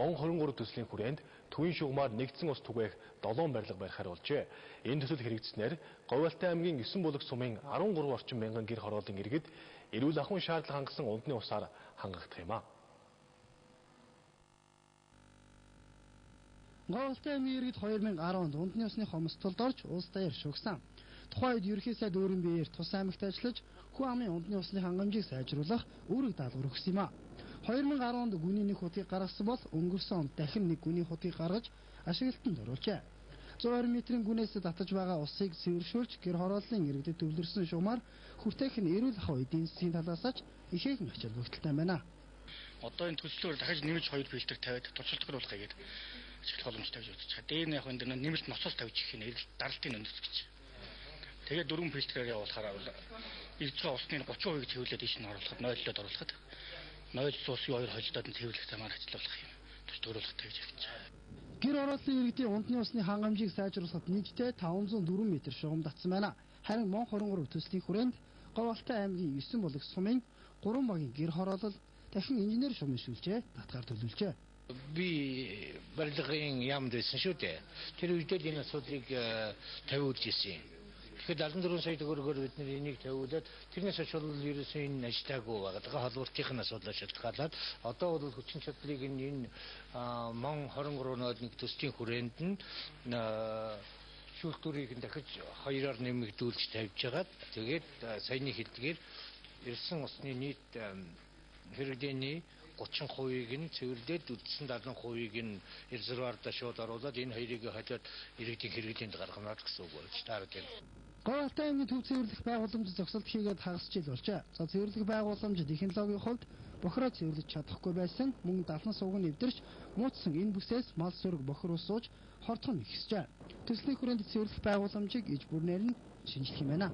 Мон 23 төслийн хүрээнд төвийн шугамар нэгдсэн ус түгээх 7 барилга барихаар болжээ. Энэ төсөл хэрэгжснээр Говьалтай аймгийн 9 бүлэг сумын 13 орчим мянган гэр хорооллын иргэд эрүүл ахуйн шаардлага хангасан унтны усаар хангагдах юм а. Говьалтай аймгийн иргэд 2010 онд унтны усны хомсдолд орж улс даяар шугсан. Тухайн үед ерөнхий сайд өөрийн биеэр тус аймагт ажиллаж хүн амын унтны усны хангамжийг сайжруулах үүрэг даалгавар өгсөн юм а. 2010 онд гүний нэг хутгийг гаргасан бол өнгөрсөн онд дахин нэг гүний хутгийг гаргаж ашиглалтанд оруулжээ. 120 метрийн гүнээс татаж байгаа усыг цэвэршүүлж гэр хорооллын иргэдэд төвлөрсөн шугамар хүртээх нь эрүүл ахуй эдийн засгийн талаас ч ихээхэн ачаал бүгдэлтэй байна. Одоо энэ төслөөр дахиж нэмж 2 фильтр тавиад туршилтгаар болох гэдэг ашиглах боломжтой гэж бодож байгаа. Дээр нь яг энэ нэмэлт ноцоос тавьж их нэр даралтын өндөс гэж. Тэгээд 4 фильтрээр явуулахаар ирж байгаа усны 30% цэвэрлээд ийш нь оруулахад нойллоод оруулахад нойлсон ус юу хоёр холдоод нь цэвэрлэх замаар ажиллах юм. Төрлөختэй гэж хэлж байгаа. Гэр хорооллын иргэдийн унтны усны хангамжийг сайжруулахад нийтдээ 504 м шугам татсан байна. Харин Мон 23 төслийн хүрээнд Говьалтай аймгийн 9 бүлэг сумын 3 багийн гэр хороолол дахин инженер шугамшүүлжээ, татгаар төлөвлөжээ. Би барилгын яамд байсан шүү дээ. Тэр үед л энэ асуудлыг тавиулж ирсэн. Тэгэхээр 74 сая төгрөгөөр бид энийг тавиулаад тэрнээс хойш ерөөсөө энэ ажиллаагүй байгаа. Холбоотын асуудлаар шалтгаалаад одоо бол хүчин чадлыг энэ Мон 23-1 төслийн хүрээнд нь шүүлтүүрийг дахиж 2-оор нэмэгдүүлж тавьж байгаа. Тэгээд саяны хэлдгээр ирсэн усны нийт хэрэглээний 30%-ийг нь цэвэрлээд үдсэн 70%-ийг нь резервуарда шууд оруулаад энэ хоёрыг хадаад иргэдийн хэрэглээнд гаргана гэсэн үг болж таард байна. Говьалтай аймгийн төв цэвэрлэх байгууламж зогсолт хийгээд хагас жил болжээ. За цэвэрлэх байгууламж технологийн хувьд бохироо цэвэрлэж чадахгүй байсан мөн далан сувг нь эвдэрч муутсан энэ бүсээс мал сүрэг бохир ус сууж хордох нь ихсжээ. Төслийн хүрээнд цэвэрлэх байгууламжийг иж бүрнээр нь шинжлэх юм байна.